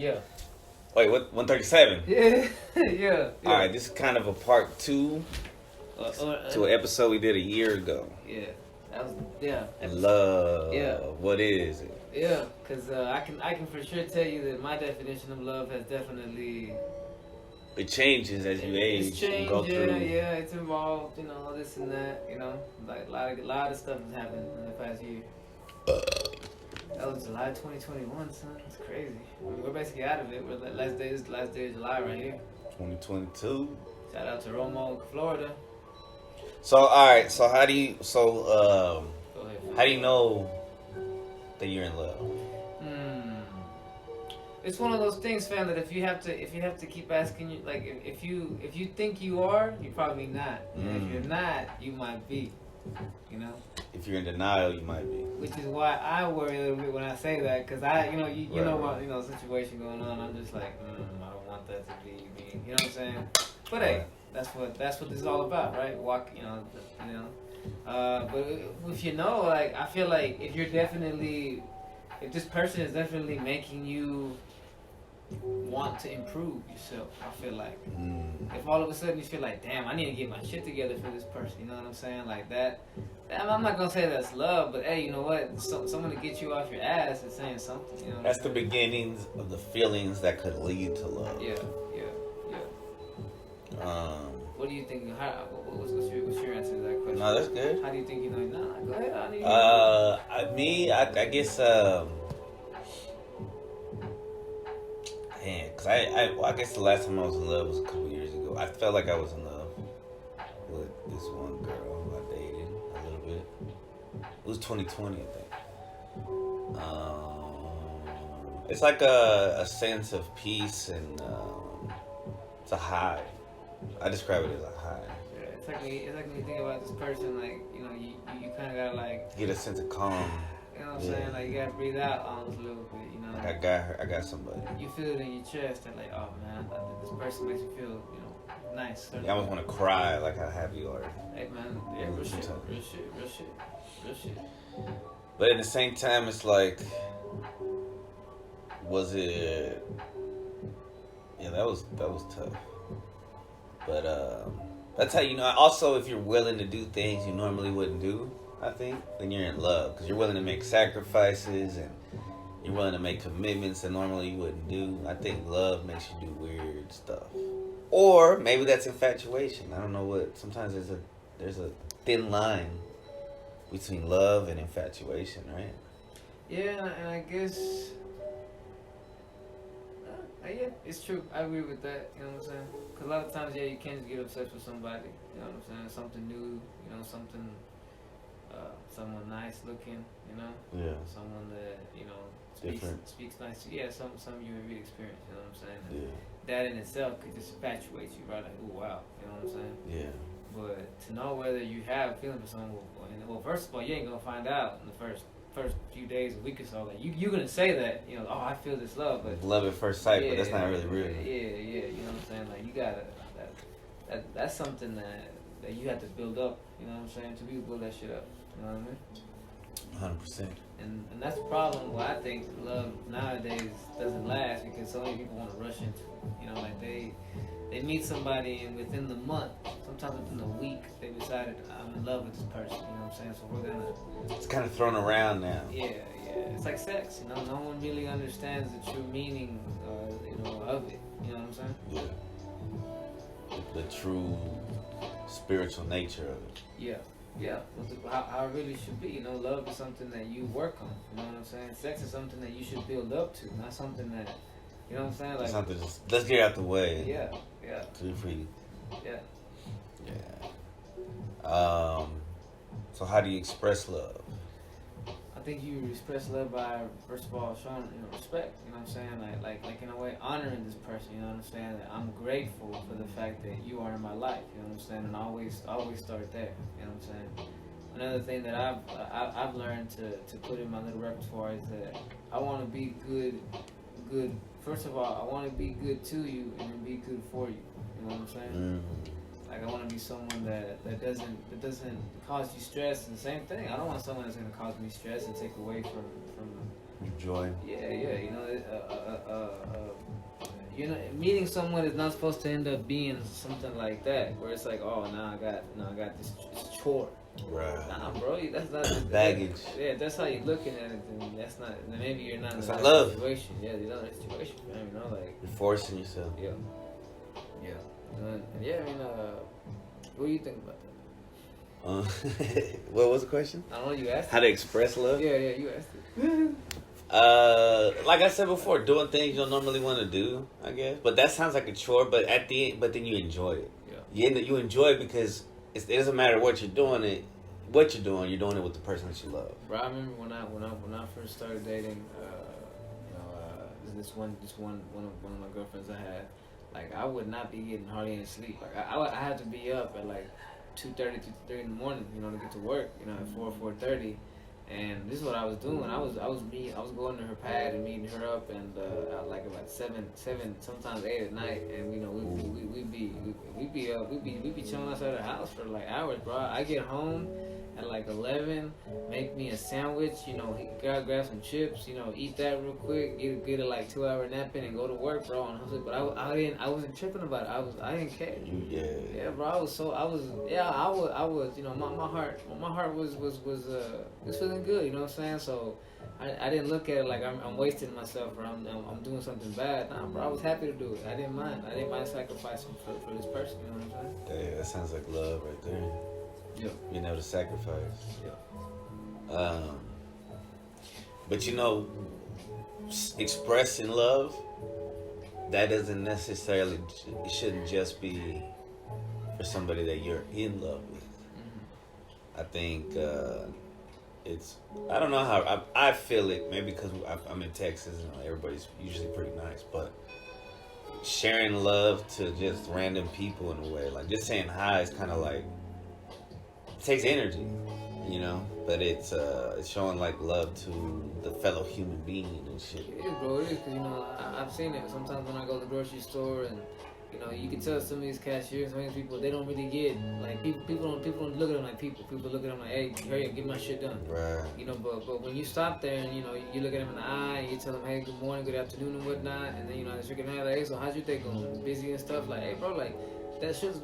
Yeah. Wait, what? 137. Yeah. Yeah. All right, this is kind of a part two to an episode we did a year ago. Yeah. That was Love. Yeah. What is it? Yeah, because I can for sure tell you that my definition of love has definitely It changes as you age it's changed. and go through. Yeah, it's involved. This and that. Like a lot of stuff has happened in the past year. That was July 2021, son. It's crazy. I mean, we're basically out of it. We're last day of July right here. 2022. Shout out to Romo, Florida. So all right, so how do you Go ahead. how do you know that you're in love? It's one of those things, fam, that if you have to keep asking you, like if you think you are, you're probably not. And if you're not, you might be. If you're in denial, you might be. Which is why I worry a little bit when I say that, because you know what situation going on. I'm just like, I don't want that to be me. You know what I'm saying? But hey, that's what this is all about, right? But if like, I feel like if this person is definitely making you want to improve yourself, I feel like if all of a sudden you feel like, damn, I need to get my shit together for this person, you know what I'm saying, like that. I'm not gonna say that's love, but hey, you know what? Someone to get you off your ass is saying something. You know that's the beginnings of the feelings that could lead to love. Yeah. What do you think? What's your answer to that question? No, that's good. How do you think you know? Nah, go ahead. I guess because I guess the last time I was in love was a couple years ago. I felt like I was in love with this one girl who I dated a little bit. It was 2020, I think. It's like a sense of peace and it's a high. I describe it as a high. Yeah, it's like when you think about this person, like you kind of gotta like get a sense of calm. You know what I'm saying? Like you gotta breathe out almost a little bit. I got her. I got somebody. You feel it in your chest, and like, oh man, this person makes you feel, nice. I almost want to cry, like how happy you are. Hey man, yeah, real shit. But at the same time, it's like, was it? Yeah, that was tough. But that's how you know. Also, if you're willing to do things you normally wouldn't do, I think, then you're in love because you're willing to make sacrifices and you're willing to make commitments that normally you wouldn't do. I think love makes you do weird stuff, or maybe that's infatuation. I don't know what. Sometimes there's a thin line between love and infatuation, right? Yeah, and I guess. Yeah, it's true. I agree with that. You know what I'm saying? Because a lot of times, you can't just get obsessed with somebody. You know what I'm saying? Something new. Something. Someone nice looking. Yeah. Someone that speaks nice. Yeah. Some you have experience. You know what I'm saying? And yeah. That in itself could just infatuate you, right? Like, oh wow. You know what I'm saying? Yeah. But to know whether you have feelings for someone, well, first of all, you ain't gonna find out in the first few days, a week or so. Like you're gonna say that, oh, I feel this love, but love at first sight, but that's not really real. Yeah. You know what I'm saying? Like you gotta that's something that you have to build up. You know what I'm saying? To be able to build that shit up. You know what I mean? 100%. And that's the problem. Why I think love nowadays doesn't last because so many people want to rush into it. Like they meet somebody and within the month, sometimes within a week, they decided I'm in love with this person. You know what I'm saying? So we're gonna. It's kind of thrown around now. Yeah. It's like sex. No one really understands the true meaning, of it. You know what I'm saying? Yeah. The true spiritual nature of it. Yeah. How it really should be. Love is something that you work on. You know what I'm saying? Sex is something that you should build up to, not something that, you know what I'm saying? Like something just let's get out the way. Yeah. Too free. Yeah. So how do you express love? I think you express love by, first of all, showing respect. You know what I'm saying? Like in a way, honoring this person. You know what I'm saying? That I'm grateful for the fact that you are in my life. You know what I'm saying? And always start there. You know what I'm saying? Another thing that I've learned to put in my little repertoire is that I want to be good. First of all, I want to be good to you and then be good for you. You know what I'm saying? Like I want to be someone that doesn't cause you stress. And the same thing, I don't want someone that's gonna cause me stress and take away from your joy. Yeah. you're not meeting someone is not supposed to end up being something like that, where it's like, oh, now I got this chore. Right. Nah, bro, that's not baggage. Yeah, that's how you're looking at it. Then that's not. Then maybe you're not in That's the not right love. situation. Yeah, you're not in a situation, man. You know, like You're forcing yourself. yeah, yeah, and yeah. I mean, what do you think about that? What was the question? I don't know. You asked. How to express love? Yeah, you asked it. Like I said before, doing things you don't normally want to do, I guess. But that sounds like a chore. But at the end, but then you enjoy it. Yeah. You enjoy it because it doesn't matter what you're doing. You're doing it with the person that you love. Bro, I remember when I first started dating, this one of my girlfriends I had, like I would not be getting hardly any sleep. Like I had to be up at like 2:30 to 3 in the morning, to get to work, at 4:30. And this is what I was doing. I was going to her pad and meeting her up, and like about seven, sometimes 8 at night, and we'd be chilling outside the house for like hours, bro. I get home at like 11, make me a sandwich, grab some chips, eat that real quick, get a like 2-hour nap in and go to work, bro. And I was like, but I wasn't tripping about it. I didn't care. Yeah, bro. I was, my heart was feeling good, you know what I'm saying? So I didn't look at it like I'm wasting myself or I'm doing something bad. Nah, bro, I was happy to do it. I didn't mind sacrificing for this person, you know what I'm saying? Yeah, that sounds like love right there. Yeah. Being able to sacrifice. Yeah. But expressing love, that doesn't necessarily, it shouldn't just be for somebody that you're in love with. Mm-hmm. I think I don't know how, I feel it, maybe because I'm in Texas and everybody's usually pretty nice, but sharing love to just random people in a way, like just saying hi is kind of like, it takes energy, but it's showing like love to the fellow human being and shit. It is, bro. It is, because I've seen it sometimes when I go to the grocery store, and you can tell some of these cashiers, some of these people, they don't really get, like, people don't look at them like people. People look at them like, hey, hurry up, get my shit done. Right. But when you stop there and you look at them in the eye and you tell them, hey, good morning, good afternoon, and whatnot, and then as you can have, like, hey, so how's your day going? Busy and stuff, like, hey, bro, like. That shit's.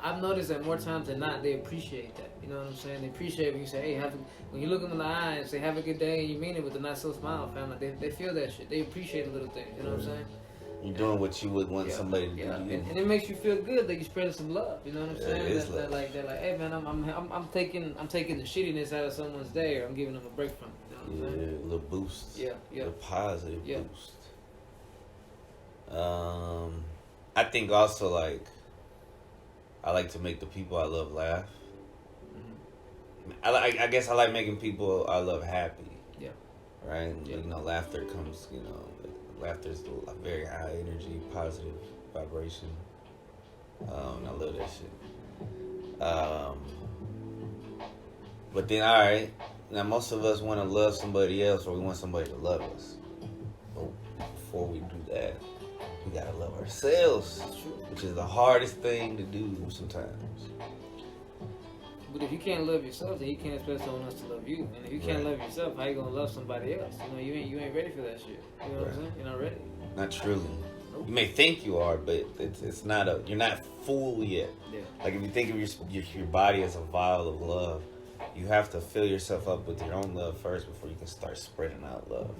I've noticed that more times than not, they appreciate that. You know what I'm saying? They appreciate when you say, "Hey, when you look them in the eye and say, have a good day," and you mean it with a nice little smile, fam. Like they feel that shit. They appreciate the little things. You know what I'm saying? You're doing what you would want somebody to do. And it makes you feel good that you spread some love. You know what I'm saying? It is they're like, hey man, I'm taking the shittiness out of someone's day, or I'm giving them a break from it. You know what I'm saying? A little boost. Yeah. A little positive boost. I think also like. I like to make the people I love laugh. Mm-hmm. I guess I like making people I love happy. Yeah. Right? Yeah. Laughter comes, laughter's a very high energy, positive vibration. I love that shit. But then, alright, now most of us want to love somebody else, or we want somebody to love us. But before we do that, we gotta love ourselves, which is the hardest thing to do sometimes. But if you can't love yourself, then you can't expect someone else to love you. And if you can't love yourself, how you gonna love somebody else? You ain't ready for that shit. You know what I'm saying? You're not ready. Not truly. Nope. You may think you are, but it's not you're not full yet. Yeah. Like if you think of your body as a vial of love, you have to fill yourself up with your own love first before you can start spreading out love.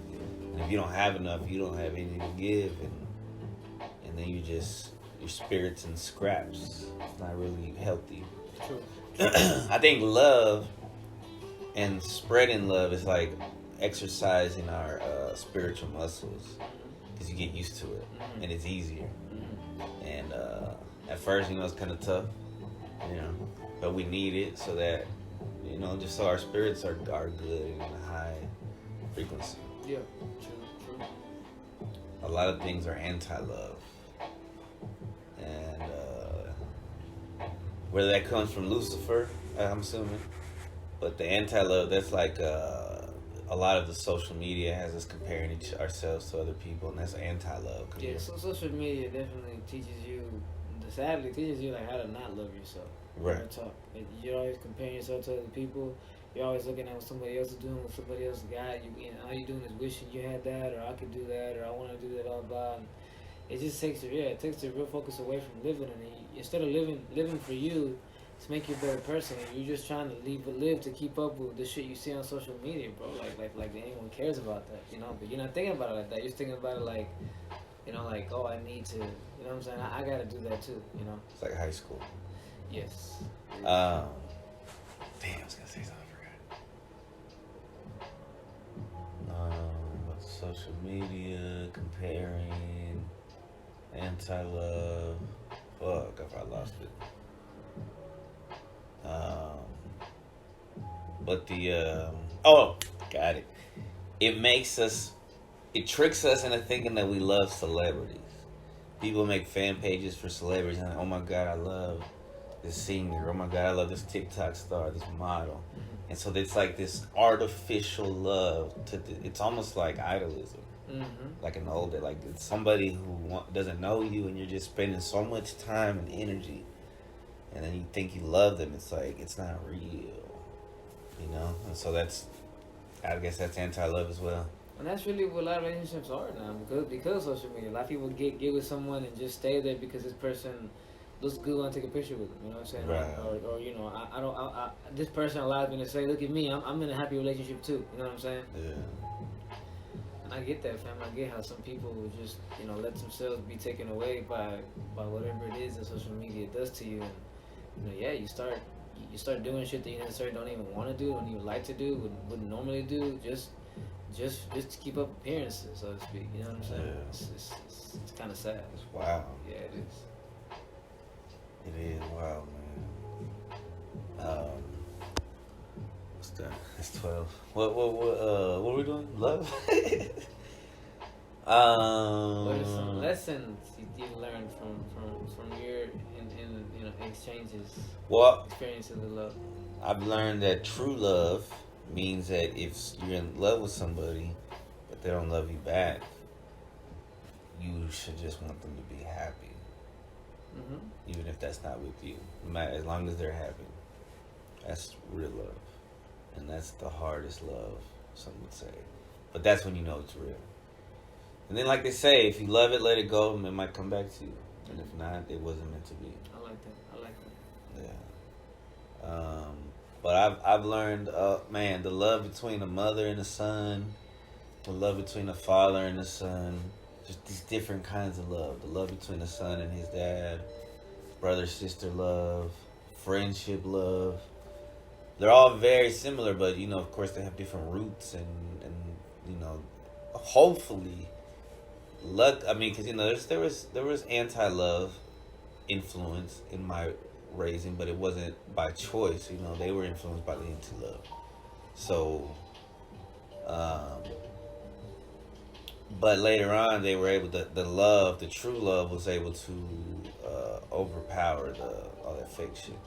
And if you don't have enough, you don't have anything to give, and then your spirit's in scraps. It's not really healthy. True. I think love and spreading love is like exercising our spiritual muscles, because you get used to it, and it's easier. And at first, it's kind of tough, but we need it so that, just so our spirits are good and in a high frequency. Yeah, true. A lot of things are anti-love. And whether that comes from Lucifer, I'm assuming, but the anti-love, that's like a lot of the social media has us comparing ourselves to other people, and that's anti-love. Yeah, so social media definitely sadly teaches you like how to not love yourself. Right. You're always comparing yourself to other people. You're always looking at what somebody else is doing, what somebody else got. All you're doing is wishing you had that, or I could do that, or I want to do that, blah blah. it just takes it takes the real focus away from living, and instead of living for you to make you a better person, and you're just trying to live to keep up with the shit you see on social media, bro. Like anyone cares about that, you know? But you're not thinking about it like that. You're just thinking about it like, you know, like, oh, I need to, you know what I'm saying? I gotta do that too, you know? It's like high school. Yes. Damn, I was gonna say something. Social media, comparing, Antilove. Fuck, if I lost it. But got it. It tricks us into thinking that we love celebrities. People make fan pages for celebrities, and oh my god, I love this singer. Oh my god, I love this TikTok star, this model. And so it's like this artificial love it's almost like idolism. Like an older, like it's somebody who doesn't know you, and you're just spending so much time and energy, and then you think you love them. It's like it's not real, you know. And so I guess that's anti-love as well. And that's really what a lot of relationships are now, because of social media. A lot of people get with someone and just stay there because this person looks good when I take a picture with them. You know what I'm saying? Right. Or you know, this person allows me to say, look at me, I'm in a happy relationship too. You know what I'm saying? Yeah. And I get that, fam. I get how some people will just, you know, let themselves be taken away by whatever it is that social media does to you. And you know, yeah, you start doing shit that you necessarily don't even want to do, don't even like to do, wouldn't normally do, just to keep up appearances, so to speak. You know what I'm saying? Yeah. It's kind of sad. It's wild. Yeah, it is. It is wild, man. What's that? It's 12. What are we doing? Love? What are some lessons you learned from your in you know exchanges? Well, experiences of love. I've learned that true love means that if you're in love with somebody, but they don't love you back, you should just want them to be happy. Even if that's not with you, as long as they're happy. That's real love, and that's the hardest love, some would say. But that's when you know it's real. And then, like they say, if you love it, let it go, and it might come back to you. And if not, it wasn't meant to be. I like that. Yeah. But I've learned, man, the love between a mother and a son, the love between a father and a son, just these different kinds of love. The love between the son and his dad, brother-sister love, friendship love. They're all very similar, but, you know, of course they have different roots and you know, hopefully, because, you know, there was anti-love influence in my raising, but it wasn't by choice. You know, they were influenced by the Antilove. So, but later on, they were able to, the true love was able to overpower all that fake shit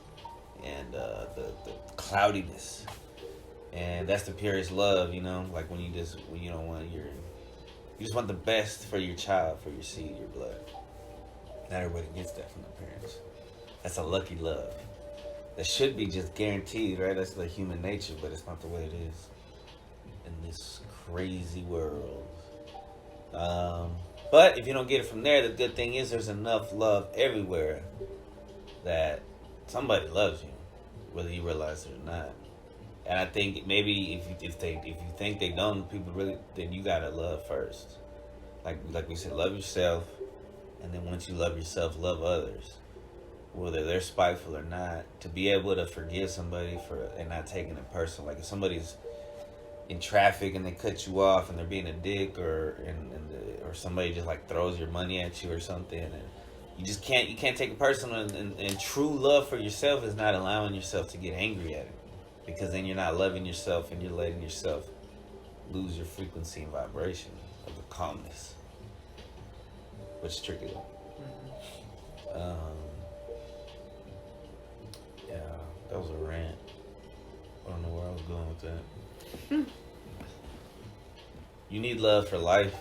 and the cloudiness. And that's the purest love, you know, like when you don't want you just want the best for your child, for your seed, your blood. Not everybody gets that from their parents. That's a lucky love. That should be just guaranteed, right? That's the human nature, but it's not the way it is in this crazy world. But if you don't get it from there, the good thing is there's enough love everywhere that somebody loves you, whether you realize it or not. And I think maybe if you think they don't, people really, then you gotta love first. Like we said, love yourself, and then once you love yourself, love others, whether they're spiteful or not. To be able to forgive somebody and not taking it personal. Like if somebody's in traffic and they cut you off and they're being a dick, or somebody just like throws your money at you or something, and you can't take it personal. And true love for yourself is not allowing yourself to get angry at it. Because then you're not loving yourself and you're letting yourself lose your frequency and vibration of the calmness. Which is tricky though. Yeah, that was a rant. I don't know where I was going with that. You need love for life.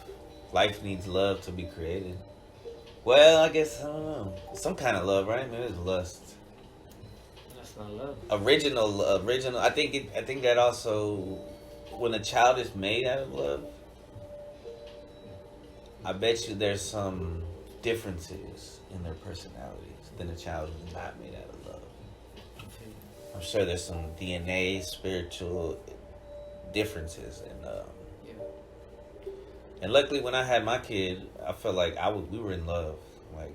Life needs love to be created. Well, I guess, I don't know. Some kind of love, right? Maybe it's lust. Not love. Original. I think that also, when a child is made out of love, I bet you there's some differences in their personalities than a child who's not made out of love. I'm sure there's some DNA, spiritual differences, and luckily when I had my kid, I felt like we were in love, like,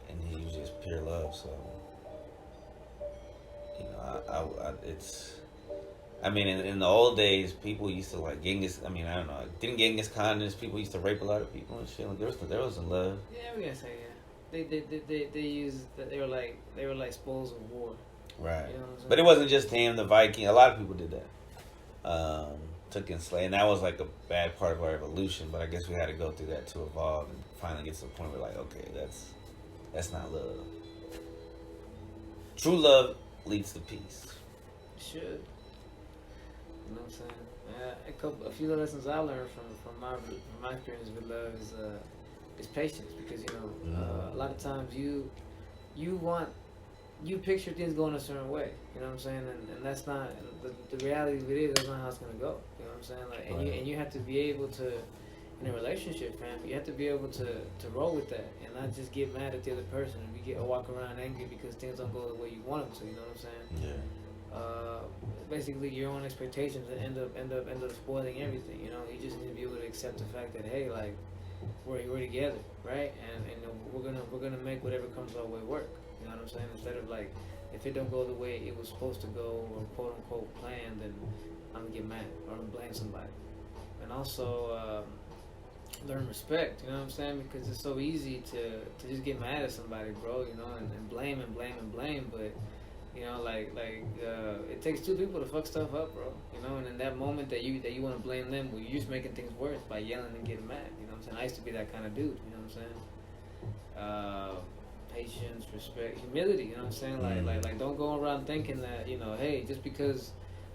and he was just pure love. So, you know, it's. I mean, in the old days, people used to like Genghis. I mean, I don't know. Didn't Genghis Khan and his people used to rape a lot of people and shit? Like, there was some love. Yeah, we gotta say they used that they were like spoils of war. Right. You know what I'm saying? But it wasn't just him, the Viking. A lot of people did that. Took in slave, and that was like a bad part of our evolution. But I guess we had to go through that to evolve and finally get to the point where like, okay, that's not love. True love leads to peace. It should. You know what I'm saying? A few of the lessons I learned from my experience with love is patience, because you know a lot of times you picture things going a certain way. You know what I'm saying? And that's not the reality of it is that's not how it's gonna go. You know what I'm saying? Like, and you have to be able to, in a relationship, fam, you have to be able to roll with that and not just get mad at the other person or walk around angry because things don't go the way you want them to. You know what I'm saying? Yeah. Basically your own expectations end up spoiling everything. You know, you just need to be able to accept the fact that, hey, like, we're together, right? And we're gonna make whatever comes our way work. You know what I'm saying? Instead of like, if it don't go the way it was supposed to go or quote unquote planned, then I'm gonna get mad or I'm gonna blame somebody. And also learn respect. You know what I'm saying? Because it's so easy to just get mad at somebody, bro. You know, and blame. But you know, like it takes two people to fuck stuff up, bro. You know, and in that moment that you want to blame them, well, you're just making things worse by yelling and getting mad. You know what I'm saying? I used to be that kind of dude. You know what I'm saying? Patience, respect, humility. You know what I'm saying? Like don't go around thinking that, you know, hey, just because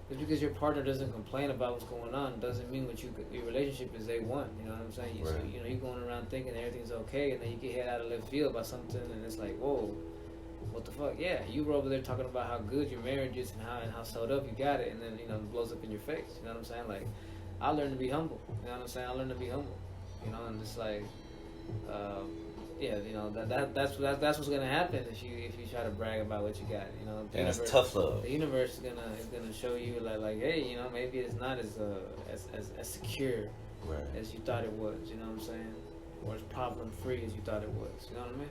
your partner doesn't complain about what's going on doesn't mean your relationship is A1. You know what I'm saying? Right. So, you know, you're going around thinking everything's okay, and then you get hit out of left field by something, and it's like, whoa. What the fuck? Yeah, you were over there talking about how good your marriage is and how sewed up you got it, and then, you know, it blows up in your face. You know what I'm saying? Like, I learned to be humble. You know what I'm saying? I learned to be humble. You know, and it's like, yeah, you know, that's what's gonna happen if you try to brag about what you got. You know, And it's tough love. The universe is gonna show you like, hey, you know, maybe it's not as secure as you thought it was. You know what I'm saying? Or as problem free as you thought it was. You know what I mean?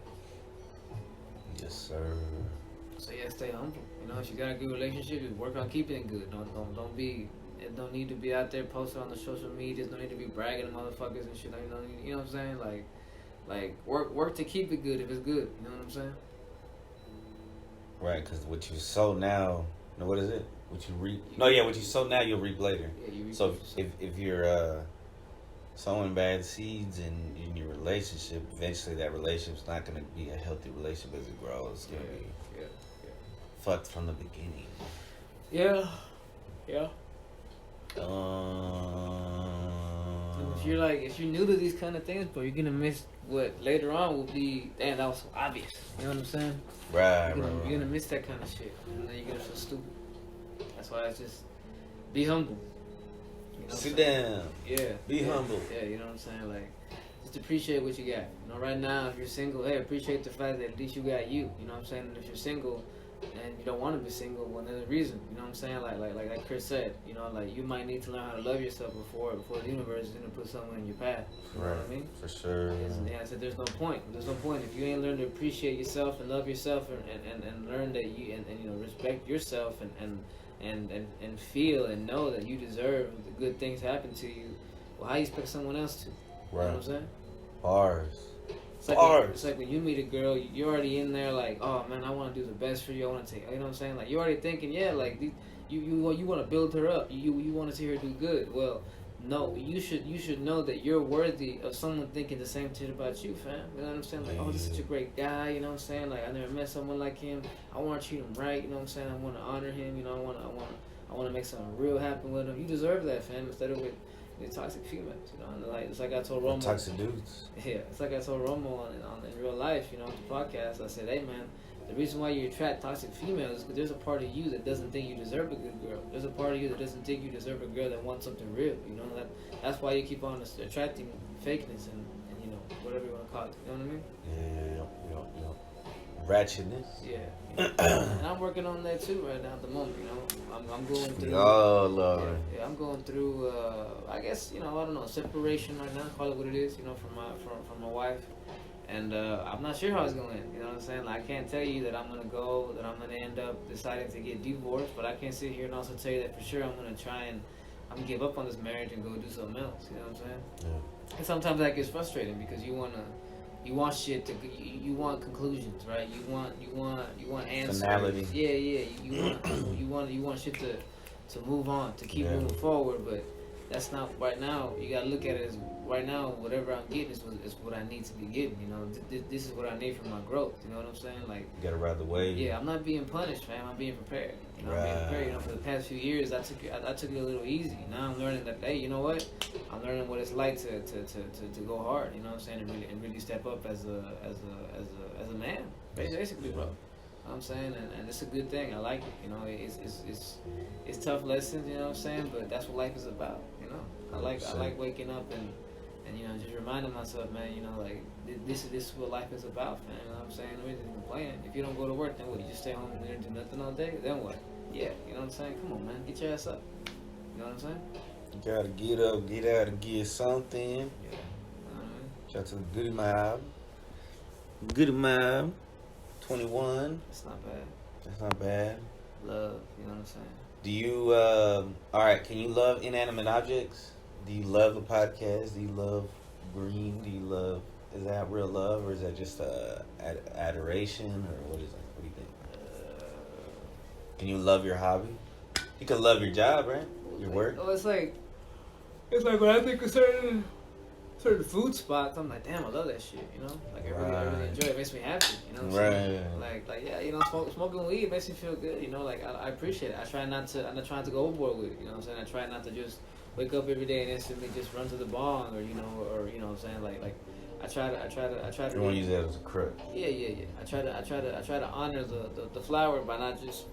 Yes, sir. So yeah, stay humble. You know, if you got a good relationship, just work on keeping it good. Don't be. It don't need to be out there posting on the social medias. Don't need to be bragging to motherfuckers and shit. You know what I'm saying? Like work to keep it good if it's good. You know what I'm saying? Right, because what you sow now, no, what is it? What you reap? No, yeah, what you sow now, you'll reap later. Yeah, you reap. So if you're sowing bad seeds in your relationship, eventually that relationship's not going to be a healthy relationship as it grows. It's going to be fucked from the beginning. Yeah. If you're new to these kind of things, bro, you're gonna miss what later on will be. Damn, that was so obvious. You know what I'm saying? Right. You're gonna miss that kind of shit, and then you're gonna feel stupid. That's why it's just be humble. You know Sit down. Yeah. Be humble. Yeah, you know what I'm saying? Like, just appreciate what you got. You know, right now, if you're single, hey, appreciate the fact that at least you got you. You know what I'm saying? And if you're single and you don't want to be single, well, there's a reason. You know what I'm saying? Like Chris said, you know, like, you might need to learn how to love yourself before the universe is gonna put someone in your path. You know what I mean? For sure. Yeah, I said there's no point. There's no point if you ain't learned to appreciate yourself and love yourself and learn that you and you know, respect yourself and feel and know that you deserve the good things happen to you. Well, how you expect someone else to? Right. You know what I'm saying? Bars. It's like when you meet a girl, you're already in there like, oh man, I want to do the best for you. I want to take, you know what I'm saying? Like, you're already thinking, yeah, like you want to build her up. You want to see her do good. Well, no, you should know that you're worthy of someone thinking the same shit about you, fam. You know what I'm saying? Like, oh, this is such a great guy. You know what I'm saying? Like, I never met someone like him. I want to treat him right. You know what I'm saying? I want to honor him. You know, I want to make something real happen with him. You deserve that, fam. Instead of with toxic females, you know, and like, it's like I told Romo. Toxic dudes. Yeah, it's like I told Romo in real life, you know, on the podcast. I said, hey man, the reason why you attract toxic females is because there's a part of you that doesn't think you deserve a good girl. There's a part of you that doesn't think you deserve a girl that wants something real. You know, that's why you keep on attracting fakeness and you know, whatever you want to call it. You know what I mean? Yeah. Ratchetness. Yeah. And I'm working on that too right now at the moment. You know, I'm going through. Oh Lord. Yeah, I'm going through. I guess I don't know, separation right now. Call it what it is. You know, from my wife. And I'm not sure how it's going to end. You know what I'm saying? Like, I can't tell you that I'm going to end up deciding to get divorced, but I can sit here and also tell you that for sure I'm going to give up on this marriage and go do something else. You know what I'm saying? Yeah. And sometimes that gets frustrating because you want shit to, you want conclusions, right? You want answers. Finality. Yeah. You want shit to move on, to keep moving forward, but that's not right now. You gotta look at it as right now. Whatever I'm getting is what I need to be getting. You know, this is what I need for my growth. You know what I'm saying? Like, you gotta ride the wave. Yeah, I'm not being punished, man. I'm being prepared. You know, I'm being prepared. You know, for the past few years, I took it a little easy. Now I'm learning that, hey, you know what? I'm learning what it's like to go hard. You know what I'm saying? And really step up as a man, basically, bro. You know what I'm saying, and it's a good thing. I like it. You know, it's tough lessons. You know what I'm saying, but that's what life is about. You know, I like waking up and just reminding myself, man. You know, like this is what life is about, man. You know what I'm saying? No reason to complain. If you don't go to work, then what? You just stay home and do nothing all day. Then what? Yeah, you know what I'm saying? Come on, man, get your ass up. You know what I'm saying? You gotta get up, get out, and get something. Yeah. Shout out to the Goody Mob. Goody Mob. 21. That's not bad. That's not bad. Love, you know what I'm saying? Do you, alright, can you love inanimate objects? Do you love the podcast? Do you love green? Do you love, is that real love or is that just adoration or what is it? What do you think? Can you love your hobby? You can love your job, right? Your work? Oh, it's like when I think of certain food spots, I'm like, damn, I love that shit, you know? Like, I really enjoy it. It makes me happy, you know what I'm saying? Like, yeah, you know, smoking weed makes me feel good, you know? Like, I appreciate it. I'm not trying to go overboard with it, you know what I'm saying? I try not to just wake up every day and instantly just run to the bong or, you know what I'm saying? Like, I try to. You want to use that as a crutch. Yeah. I try to honor the flower by not just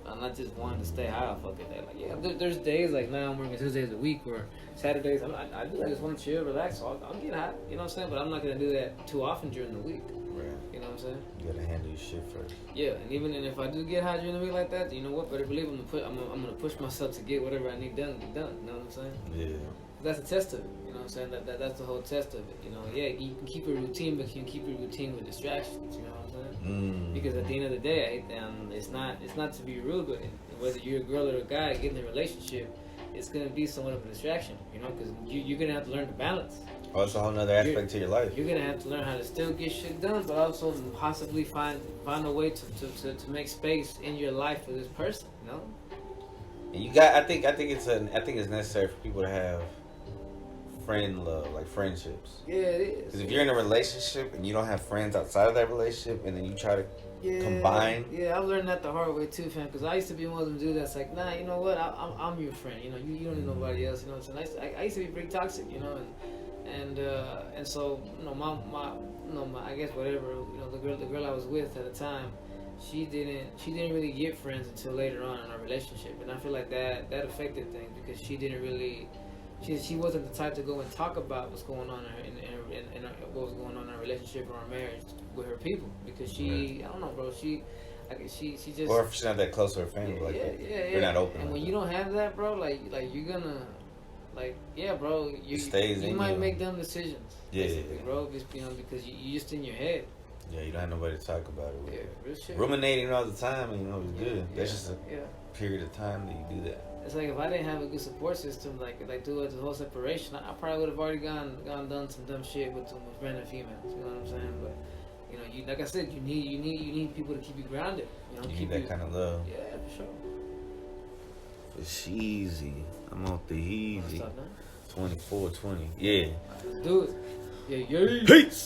wanting to stay high off of it. Like, yeah, there's days like now I'm working 6 days a week or Saturdays. I just want to chill, relax. So I'll get high. You know what I'm saying? But I'm not gonna do that too often during the week. Right. You know what I'm saying? You gotta handle your shit first. Yeah, and if I do get high during the week like that, you know what? Better believe I'm gonna push myself to get whatever I need done. You know what I'm saying? Yeah. That's a test of it, you know what I'm saying? That's the whole test of it, you know? Yeah, you can keep a routine, but you can keep a routine with distractions, you know what I'm saying? Because at the end of the day, it's not to be rude, but whether you're a girl or a guy getting in a relationship, it's going to be somewhat of a distraction, you know? Because you're going to have to learn to balance. Oh, it's a whole other aspect to your life. You're going to have to learn how to still get shit done, but also possibly find a way to make space in your life for this person, you know? And you got, I think it's necessary for people to have friend love, like friendships. Yeah, it is. Because if you're in a relationship and you don't have friends outside of that relationship, and then you try to combine. Yeah, I've learned that the hard way too, fam. Because I used to be one of them dudes that's like, nah, you know what? I'm your friend. You know, you don't need nobody else. You know what I'm saying? I used to be pretty toxic. You know, and so you know my I guess whatever, you know, the girl I was with at the time, she didn't really get friends until later on in our relationship, and I feel like that affected things because she didn't really. She wasn't the type to go and talk about what's going on in what was going on in our relationship or our marriage with her people because I don't know, bro. She just. Or if she's not that close to her family, they're not open. And like when that. you don't have that, bro, like you're gonna, bro, you might make dumb decisions. Basically, bro, just, you know, because you just in your head. Yeah, you don't have nobody to talk about it with. Yeah, real shit. Ruminating all the time, and you know it's good. That's just a yeah. period of time that you do that. It's like if I didn't have a good support system, like through the whole separation, I probably would have already done some dumb shit with random females. You know what I'm saying? But you know, like I said, you need people to keep you grounded. You know, you need that kind of love. Yeah, for sure. It's easy. I'm off the easy. 24-20. Yeah. Let's do it. Yeah. Peace.